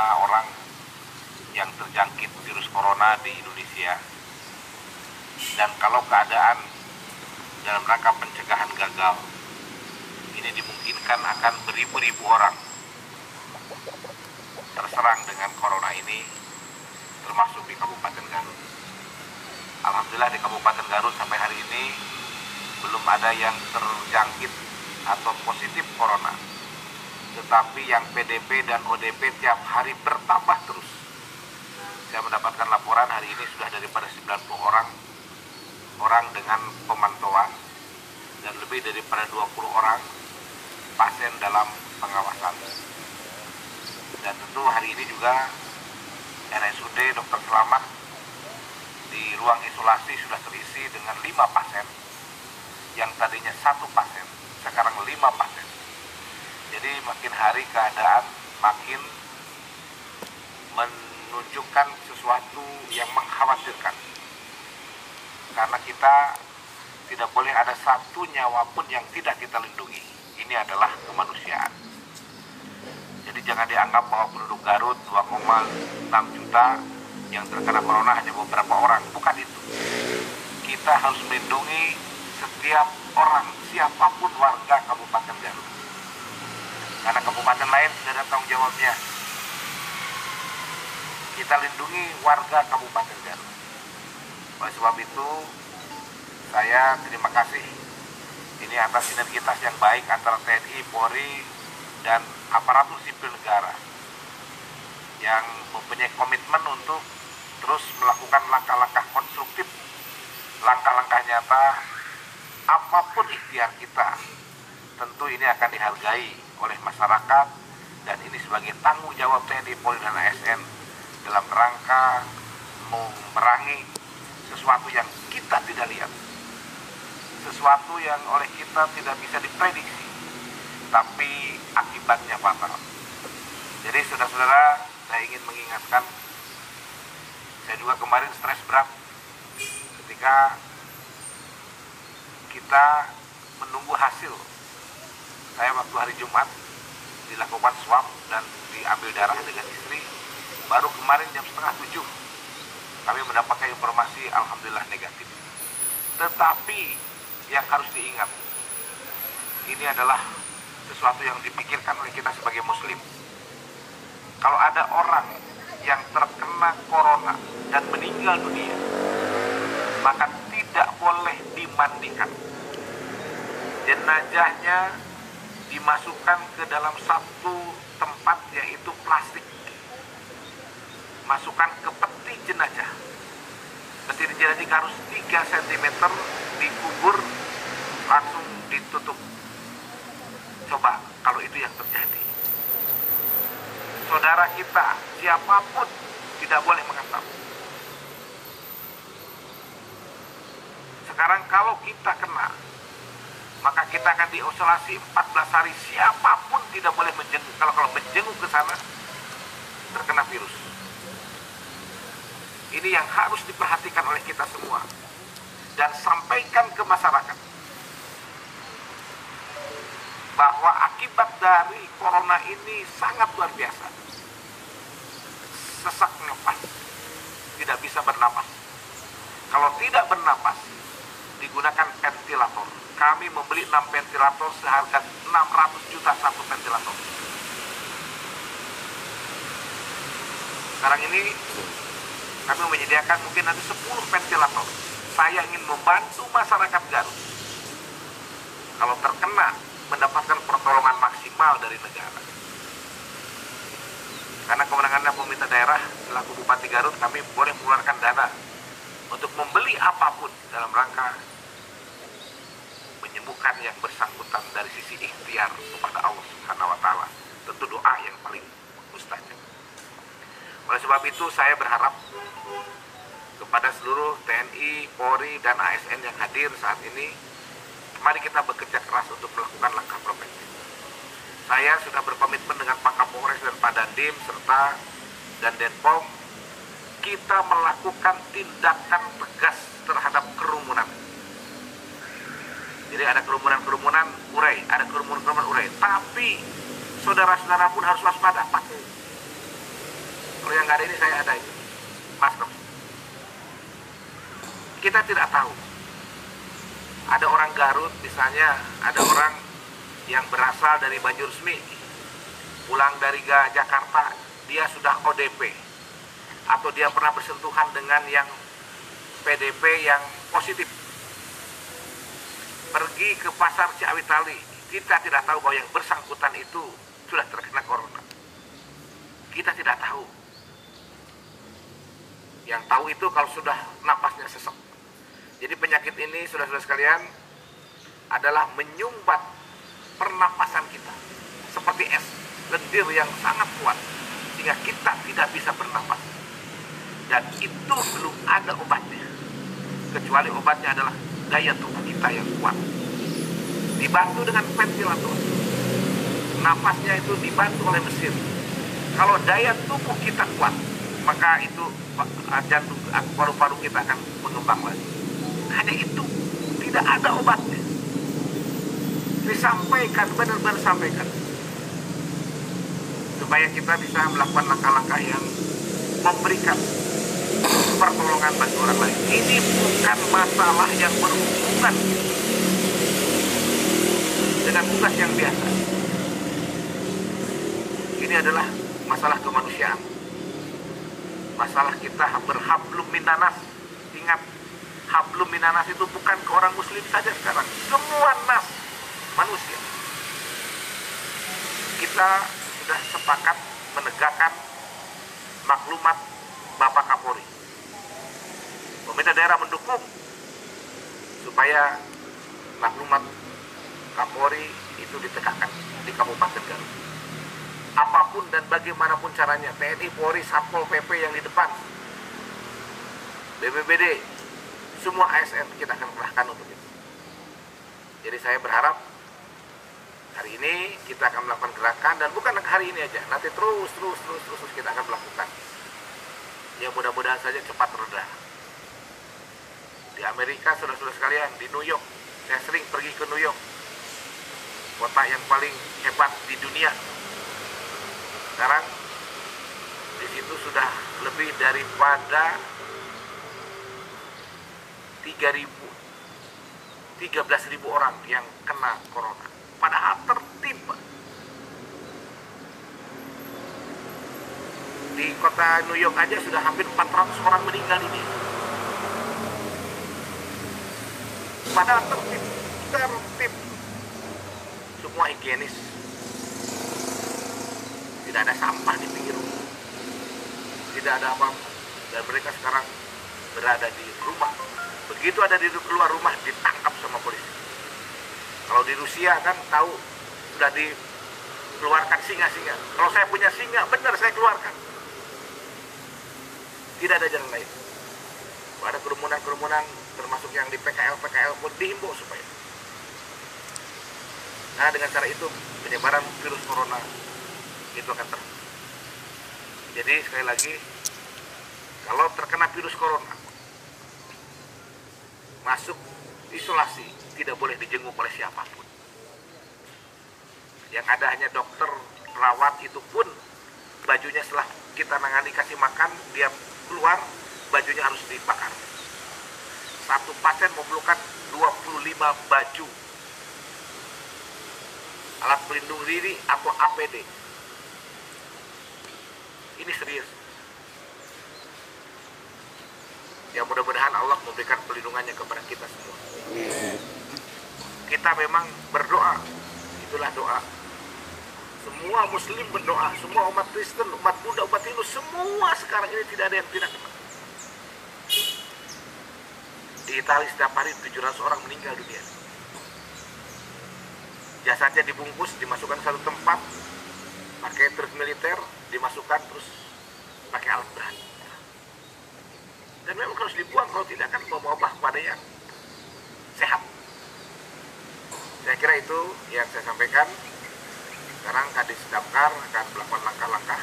orang yang terjangkit virus corona di Indonesia. Dan kalau keadaan dalam rangka pencegahan gagal, ini dimungkinkan akan beribu-ribu orang terserang dengan corona ini, termasuk di Kabupaten Garut. Alhamdulillah di Kabupaten Garut sampai hari ini belum ada yang terjangkit atau positif corona. Tetapi yang PDP dan ODP tiap hari bertambah terus. Saya mendapatkan laporan hari ini sudah daripada 90 orang dengan pemantauan dan lebih daripada 20 orang pasien dalam pengawasan. Dan tentu hari ini juga RSUD Dr. Slamet di ruang isolasi sudah terisi dengan 5 pasien, yang tadinya 1 pasien, sekarang 5 pasien. Jadi makin hari keadaan makin menunjukkan sesuatu yang mengkhawatirkan. Karena kita tidak boleh ada satu nyawa pun yang tidak kita lindungi. Ini adalah kemanusiaan. Jadi jangan dianggap bahwa penduduk Garut 2,6 juta yang terkena corona hanya beberapa orang. Bukan itu. Kita harus melindungi setiap orang, siapapun warga Kabupaten Garut. Karena kabupaten lain tidak ada tanggung jawabnya. Kita lindungi warga Kabupaten Garut. Oleh sebab itu, saya terima kasih ini atas sinergitas yang baik antara TNI, Polri, dan aparatur sipil negara yang mempunyai komitmen untuk terus melakukan langkah-langkah konstruktif, langkah-langkah nyata, apapun ikhtiar kita. Tentu ini akan dihargai oleh masyarakat, dan ini sebagai tanggung jawab TNI, Polri, dan ASN dalam rangka memerangi sesuatu yang kita tidak lihat, sesuatu yang oleh kita tidak bisa diprediksi, tapi akibatnya fatal. Jadi saudara-saudara, saya ingin mengingatkan, saya juga kemarin stres berat ketika kita menunggu hasil. Saya waktu hari Jumat dilakukan swab dan diambil darah dengan istri, baru kemarin jam 6:30 kami mendapatkan informasi alhamdulillah negatif. Tetapi yang harus diingat, ini adalah sesuatu yang dipikirkan oleh kita sebagai muslim. Kalau ada orang yang terkena corona dan meninggal dunia, maka tidak boleh dimandikan. Jenazahnya dimasukkan ke dalam satu tempat, yaitu plastik. Masukkan ke peti jenazah. Peti jenazah harus 3 cm, dikubur, langsung ditutup. Coba kalau itu yang terjadi. Saudara kita, siapapun tidak boleh mengantar. Sekarang kalau kita kena, maka kita akan diisolasi 14 hari. Siapapun tidak boleh menjenguk. Kalau menjenguk ke sana, terkena virus. Ini yang harus diperhatikan oleh kita semua. Dan sampaikan ke masyarakat bahwa akibat dari corona ini sangat luar biasa. Sesak napas, tidak bisa bernapas. Kalau tidak bernapas, digunakan ventilator. Kami membeli 6 ventilator seharga 600 juta satu ventilator. Sekarang ini kami menyediakan mungkin nanti 10 ventilator. Saya ingin membantu masyarakat Garut. Kalau terkena, mendapatkan pertolongan maksimal dari negara. Karena kewenangannya pemerintah daerah, selaku Bupati Garut, kami boleh mengeluarkan dana untuk membeli apapun dalam rangka menyembuhkan yang bersangkutan dari sisi ikhtiar kepada Allah Subhanahu wa Ta'ala. Tentu doa yang paling mustajab. Oleh sebab itu saya berharap kepada seluruh TNI, Polri, dan ASN yang hadir saat ini, mari kita bekerja keras untuk melakukan langkah preventif. Saya sudah berkomitmen dengan Pak Kapolres dan Pak Dandim serta dan Denpom, kita melakukan tindakan tegas terhadap kerumunan. Jadi ada kerumunan urai, ada kerumunan urai. Tapi saudara-saudara pun harus waspada, Pak. Kalau yang nggak ada ini saya ada itu masker. Kita tidak tahu. Ada orang Garut misalnya, ada orang yang berasal dari Banjursmi, pulang dari Jakarta, dia sudah ODP, atau dia pernah bersentuhan dengan yang PDP yang positif, pergi ke pasar Ciawitali, kita tidak tahu bahwa yang bersangkutan itu sudah terkena corona. Kita tidak tahu. Yang tahu itu kalau sudah napasnya sesek. Jadi penyakit ini, saudara-saudara sekalian, adalah menyumbat pernapasan kita seperti es lendir yang sangat kuat sehingga kita tidak bisa bernapas, dan itu belum ada obatnya kecuali obatnya adalah daya tubuh kita yang kuat dibantu dengan ventilator. Napasnya itu dibantu oleh mesin. Kalau daya tubuh kita kuat, maka itu jantung, paru-paru kita akan mengembang lagi. Hanya itu, tidak ada obatnya. Disampaikan, benar-benar sampaikan, supaya kita bisa melakukan langkah-langkah yang memberikan pertolongan bagi orang lain. Ini bukan masalah yang berhubungan dengan tugas yang biasa. Ini adalah masalah kemanusiaan. Masalah kita berhablum minanas. Ingat, hablum minanas itu bukan ke orang muslim saja sekarang, semua nas manusia. Kita sudah sepakat menegakkan maklumat Bapak Kapolri. Pemerintah daerah mendukung supaya maklumat Kapolri itu ditegakkan di Kabupaten Garut. Apapun dan bagaimanapun caranya, TNI, Polri, Satpol PP yang di depan, BPBD, semua ASN kita akan kerahkan untuk itu. Jadi saya berharap hari ini kita akan melakukan gerakan, dan bukan hari ini aja, nanti terus kita akan melakukan. Ya mudah-mudahan saja cepat reda. Di Amerika, saudara-saudara sekalian, di New York, saya sering pergi ke New York, kota yang paling hebat di dunia. Sekarang di situ sudah lebih daripada 13.000 orang yang kena corona. Padahal tertib. Di kota New York aja sudah hampir 400 orang meninggal ini. Padahal tertib. Semua higienis. Tidak ada sampah di pinggir rumah. Tidak ada apa-apa. Dan mereka sekarang berada di rumah. Begitu ada di keluar rumah, ditangkap sama polisi. Kalau di Rusia kan tahu sudah dikeluarkan singa-singa. Kalau saya punya singa, benar saya keluarkan. Tidak ada jalan lain. Kalau ada kerumunan-kerumunan, termasuk yang di PKL pun dihimbau supaya. Nah, dengan cara itu penyebaran virus corona itu akan terhenti. Jadi sekali lagi, kalau terkena virus corona, masuk isolasi, tidak boleh dijenguk oleh siapapun. Yang ada hanya dokter, perawat, itu pun bajunya setelah kita nangani kasih makan, dia keluar, bajunya harus dibakar. Satu pasien memerlukan 25 baju alat pelindung diri atau APD. Ini serius. Ya mudah-mudahan Allah memberikan pelindungannya kepada kita semua. Kita memang berdoa, itulah doa. Semua muslim berdoa, semua umat Kristen, umat Buddha, umat Hindu, semua sekarang ini tidak ada yang tidak kena. Di Italia setiap hari 700 orang meninggal dunia. Jasadnya dibungkus, dimasukkan ke satu tempat, pakai truk militer, dimasukkan terus pakai alat berat. Dan memang harus dibuang, kalau tidak kan bawa-bawa kepada yang sehat. Saya kira itu yang saya sampaikan. Sekarang Kadis Damkar akan melakukan langkah-langkah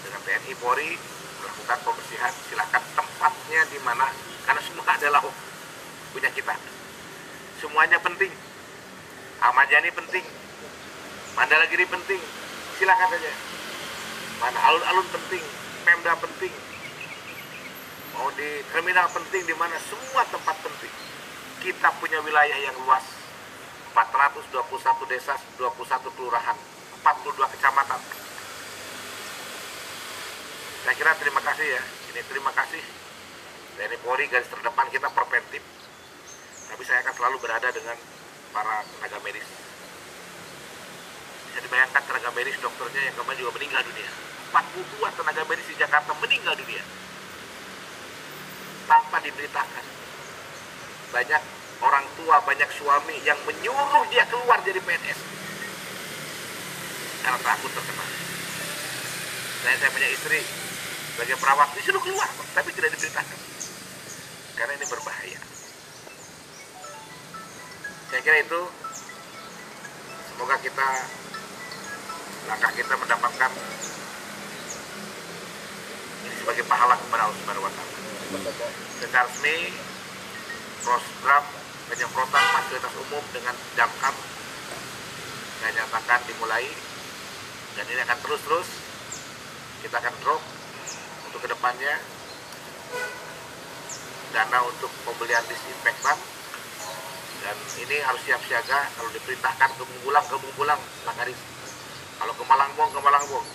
dengan TNI Polri melakukan pembersihan. Silakan tempatnya di mana, karena semua adalah punya kita. Semuanya penting. Ahmad Yani penting, Mandalagiri penting, silakan saja. Mana alun-alun penting, Pemda penting, mau di terminal penting, di mana semua tempat penting. Kita punya wilayah yang luas, 421 desa, 21 kelurahan, 42 kecamatan. Saya kira terima kasih ya, ini terima kasih TNI Polri, garis terdepan kita preventif, tapi saya akan selalu berada dengan para tenaga medis. Bisa dibayangkan tenaga medis, dokternya yang kemarin juga meninggal dunia. 42 tenaga medis di Jakarta meninggal dunia tanpa diberitakan. Banyak orang tua, banyak suami yang menyuruh dia keluar dari PNS karena takut terkena. Saya punya istri sebagai perawat, disuruh keluar tapi tidak diberitakan karena ini berbahaya. Saya kira itu, semoga langkah kita mendapatkan ini sebagai pahala kepada Allah Subhanahu wa Ta'ala. Secara resmi, program penyemprotan fasilitas umum dengan damkar saya nyatakan dimulai, dan ini akan terus kita akan drop untuk kedepannya dana untuk pembelian disinfektan, dan ini harus siap siaga. Kalau diperintahkan ke Bumbulang Lakaris, kalau ke Malangbong.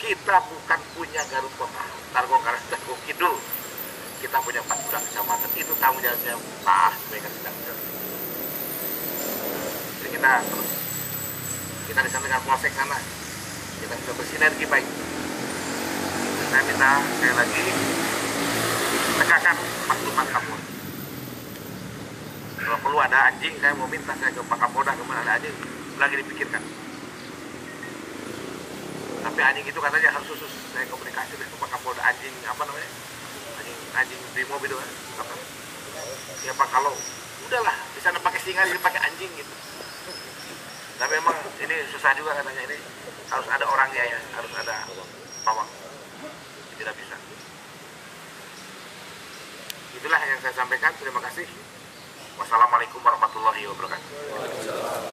Kita bukan punya Garut Kota, Targong Kidul, kita punya 4 kecamatan. Itu tanggung jawabnya Pak mereka sedang. Jadi kita di sana dengan Polsek sana, kita bisa bersinergi baik. Saya minta sekali lagi tegakkan maklumat Kapolri. Kalau perlu ada anjing, saya mau minta saya ke Pak Kapolda, kemana ada anjing lagi dipikirkan. Tapi anjing itu katanya harus khusus. Saya komunikasi dengan Pak Kapolda, anjing apa namanya? Anjing brimob itu kan? Apa? Ya Pak, kalau udahlah di sana pakai singa, ini pakai anjing gitu. Tapi memang ini susah juga katanya, ini harus ada orangnya ya, harus ada pawang. Tidak bisa. Itulah yang saya sampaikan. Terima kasih. Wassalamualaikum warahmatullahi wabarakatuh.